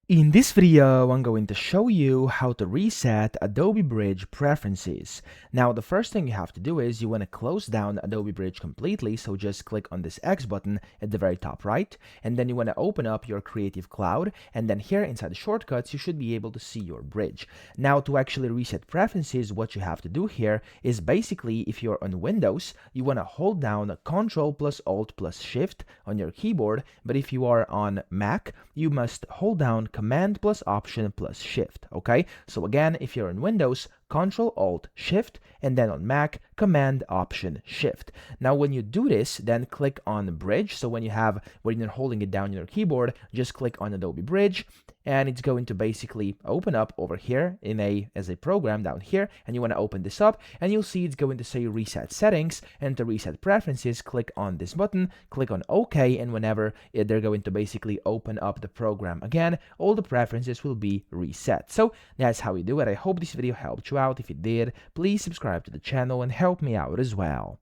In this video, I'm going to show you how to reset Adobe Bridge preferences. Now, the first thing you have to do is you want to close down Adobe Bridge completely, so just click on this X button at the very top right, and then you want to open up your Creative Cloud, and then here inside the shortcuts, you should be able to see your bridge. Now, to actually reset preferences, what you have to do here is basically, if you're on Windows, you want to hold down Ctrl plus Alt plus Shift on your keyboard, but if you are on Mac, you must hold down Command plus Option plus Shift, okay? So again, if you're in Windows, Control Alt Shift, and then on Mac, Command Option Shift. Now when you do this, then click on Bridge. So when you're holding it down on your keyboard, just click on Adobe Bridge, and it's going to basically open up over here as a program down here, and you want to open this up, and you'll see it's going to say Reset Settings, and to reset preferences, click on this button, click on OK, and whenever they're going to basically open up the program again, all the preferences will be reset. So that's how we do it. I hope this video helped you out. If it did, please subscribe to the channel and help me out as well.